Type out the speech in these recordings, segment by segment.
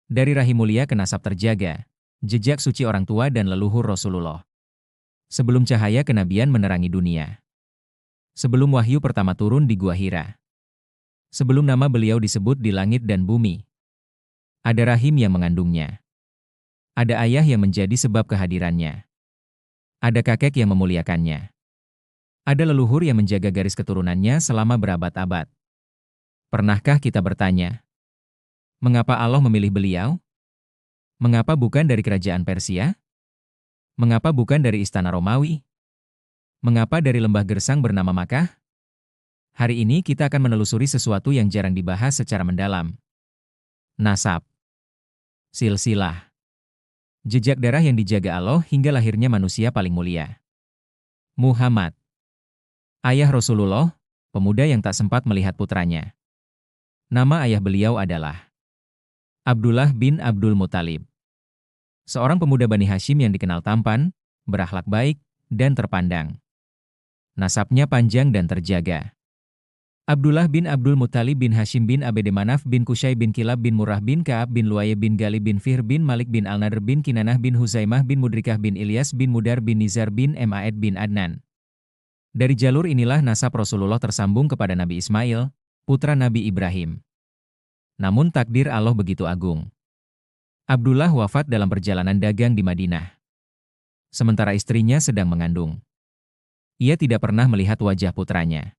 Dari rahim mulia ke nasab terjaga, jejak suci orang tua dan leluhur Rasulullah. Sebelum cahaya kenabian menerangi dunia. Sebelum wahyu pertama turun di Gua Hira. Sebelum nama beliau disebut di langit dan bumi. Ada rahim yang mengandungnya. Ada ayah yang menjadi sebab kehadirannya. Ada kakek yang memuliakannya. Ada leluhur yang menjaga garis keturunannya selama berabad-abad. Pernahkah kita bertanya, mengapa Allah memilih beliau? Mengapa bukan dari kerajaan Persia? Mengapa bukan dari istana Romawi? Mengapa dari lembah gersang bernama Makkah? Hari ini kita akan menelusuri sesuatu yang jarang dibahas secara mendalam. Nasab. Silsilah. Jejak darah yang dijaga Allah hingga lahirnya manusia paling mulia. Muhammad. Ayah Rasulullah, pemuda yang tak sempat melihat putranya. Nama ayah beliau adalah Abdullah bin Abdul Muttalib. Seorang pemuda Bani Hashim yang dikenal tampan, berakhlak baik, dan terpandang. Nasabnya panjang dan terjaga. Abdullah bin Abdul Muttalib bin Hashim bin Abd Manaf bin Qusay bin Kilab bin Murrah bin Ka'ab bin Lu'ay bin Galib bin Fihr bin Malik bin Al-Nadr bin Kinanah bin Huzaimah bin Mudrikah bin Ilyas bin Mudar bin Nizar bin Ma'ad bin Adnan. Dari jalur inilah nasab Rasulullah tersambung kepada Nabi Ismail, putra Nabi Ibrahim. Namun takdir Allah begitu agung. Abdullah wafat dalam perjalanan dagang di Madinah. Sementara istrinya sedang mengandung. Ia tidak pernah melihat wajah putranya.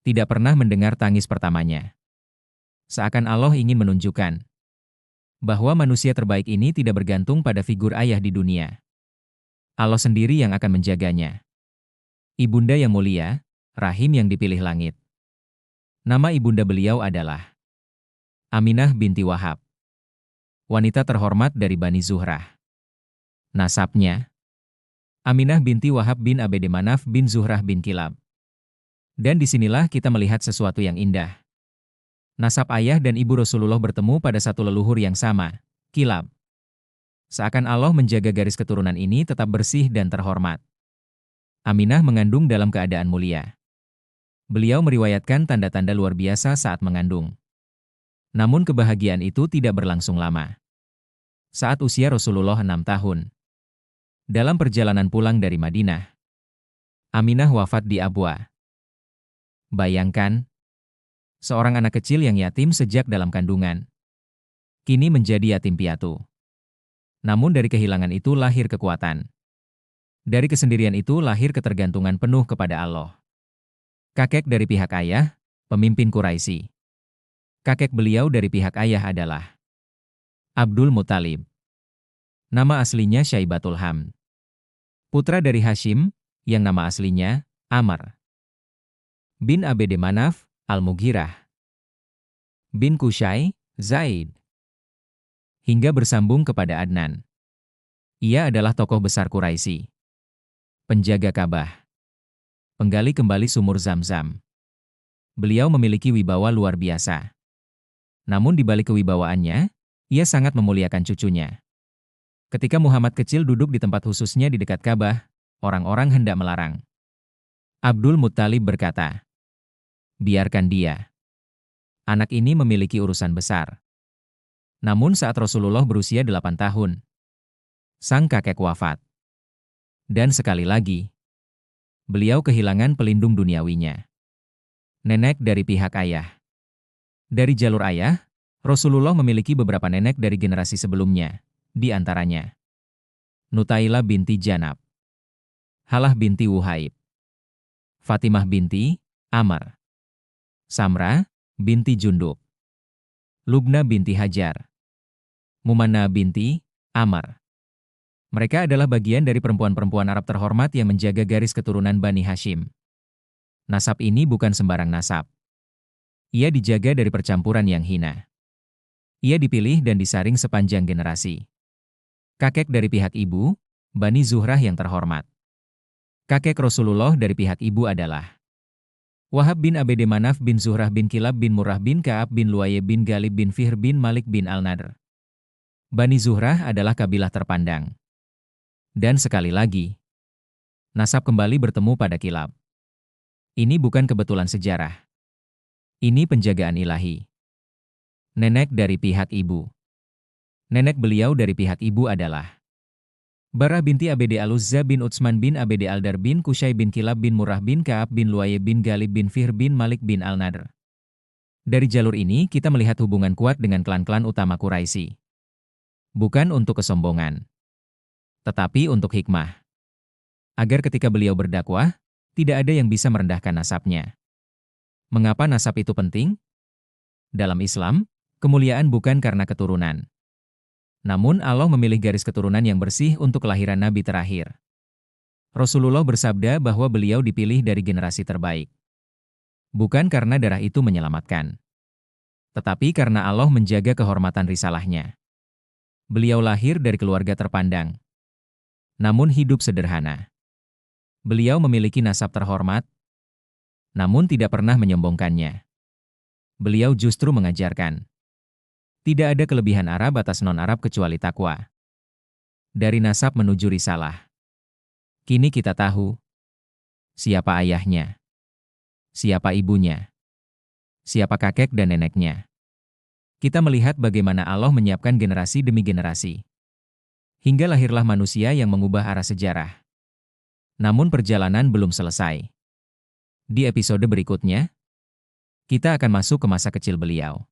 Tidak pernah mendengar tangis pertamanya. Seakan Allah ingin menunjukkan bahwa manusia terbaik ini tidak bergantung pada figur ayah di dunia. Allah sendiri yang akan menjaganya. Ibunda yang mulia, rahim yang dipilih langit. Nama ibunda beliau adalah Aminah binti Wahab. Wanita terhormat dari Bani Zuhrah. Nasabnya Aminah binti Wahab bin Abd Manaf bin Zuhrah bin Kilab. Dan disinilah kita melihat sesuatu yang indah. Nasab ayah dan ibu Rasulullah bertemu pada satu leluhur yang sama, Kilab. Seakan Allah menjaga garis keturunan ini tetap bersih dan terhormat. Aminah mengandung dalam keadaan mulia. Beliau meriwayatkan tanda-tanda luar biasa saat mengandung. Namun kebahagiaan itu tidak berlangsung lama. Saat usia Rasulullah 6 tahun. Dalam perjalanan pulang dari Madinah, Aminah wafat di Abwa. Bayangkan, seorang anak kecil yang yatim sejak dalam kandungan, kini menjadi yatim piatu. Namun dari kehilangan itu lahir kekuatan. Dari kesendirian itu lahir ketergantungan penuh kepada Allah. Kakek dari pihak ayah, pemimpin Quraisy. Kakek beliau dari pihak ayah adalah Abdul Muttalib. Nama aslinya Syaibatul Hamd. Putra dari Hashim, yang nama aslinya Amr bin Abd Manaf, Al-Mughirah bin Qusay, Zaid. Hingga bersambung kepada Adnan. Ia adalah tokoh besar Quraisy. Penjaga Ka'bah. Penggali kembali sumur Zam-Zam. Beliau memiliki wibawa luar biasa. Namun di balik kewibawaannya, ia sangat memuliakan cucunya. Ketika Muhammad kecil duduk di tempat khususnya di dekat Ka'bah, orang-orang hendak melarang. Abdul Muttalib berkata, "Biarkan dia. Anak ini memiliki urusan besar." Namun saat Rasulullah berusia 8 tahun, sang kakek wafat. Dan sekali lagi, beliau kehilangan pelindung duniawinya. Nenek dari pihak ayah. Dari jalur ayah, Rasulullah memiliki beberapa nenek dari generasi sebelumnya, di antaranya Nutailah binti Janab, Halah binti Wuhaib, Fatimah binti Amr, Samra binti Jundub, Lubna binti Hajar, Mumanna binti Amr. Mereka adalah bagian dari perempuan-perempuan Arab terhormat yang menjaga garis keturunan Bani Hashim. Nasab ini bukan sembarang nasab. Ia dijaga dari percampuran yang hina. Ia dipilih dan disaring sepanjang generasi. Kakek dari pihak ibu, Bani Zuhrah yang terhormat. Kakek Rasulullah dari pihak ibu adalah Wahab bin Abd Manaf bin Zuhrah bin Kilab bin Murrah bin Ka'ab bin Lu'ay bin Galib bin Fihr bin Malik bin Al-Nadr. Bani Zuhrah adalah kabilah terpandang. Dan sekali lagi, nasab kembali bertemu pada Kilab. Ini bukan kebetulan sejarah. Ini penjagaan ilahi. Nenek dari pihak ibu. Nenek beliau dari pihak ibu adalah Barah binti Abd al-Uzza bin Utsman bin Abd al-Dar bin Qusay bin Kilab bin Murrah bin Ka'ab bin Luay bin Galib bin Fihr bin Malik bin al-Nadr. Dari jalur ini kita melihat hubungan kuat dengan klan-klan utama Quraisy. Bukan untuk kesombongan, tetapi untuk hikmah. Agar ketika beliau berdakwah, tidak ada yang bisa merendahkan nasabnya. Mengapa nasab itu penting? Dalam Islam, kemuliaan bukan karena keturunan. Namun Allah memilih garis keturunan yang bersih untuk kelahiran Nabi terakhir. Rasulullah bersabda bahwa beliau dipilih dari generasi terbaik. Bukan karena darah itu menyelamatkan, tetapi karena Allah menjaga kehormatan risalahnya. Beliau lahir dari keluarga terpandang, namun hidup sederhana. Beliau memiliki nasab terhormat, namun tidak pernah menyombongkannya. Beliau justru mengajarkan, tidak ada kelebihan Arab atas non-Arab kecuali takwa. Dari nasab menuju risalah. Kini kita tahu siapa ayahnya, siapa ibunya, siapa kakek dan neneknya. Kita melihat bagaimana Allah menyiapkan generasi demi generasi. Hingga lahirlah manusia yang mengubah arah sejarah. Namun perjalanan belum selesai. Di episode berikutnya, kita akan masuk ke masa kecil beliau.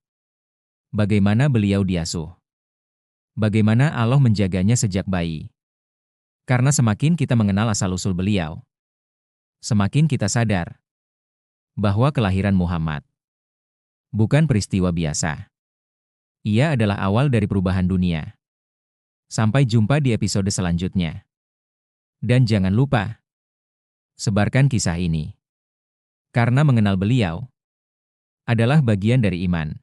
Bagaimana beliau diasuh. Bagaimana Allah menjaganya sejak bayi. Karena semakin kita mengenal asal-usul beliau, semakin kita sadar bahwa kelahiran Muhammad bukan peristiwa biasa. Ia adalah awal dari perubahan dunia. Sampai jumpa di episode selanjutnya. Dan jangan lupa, sebarkan kisah ini. Karena mengenal beliau adalah bagian dari iman.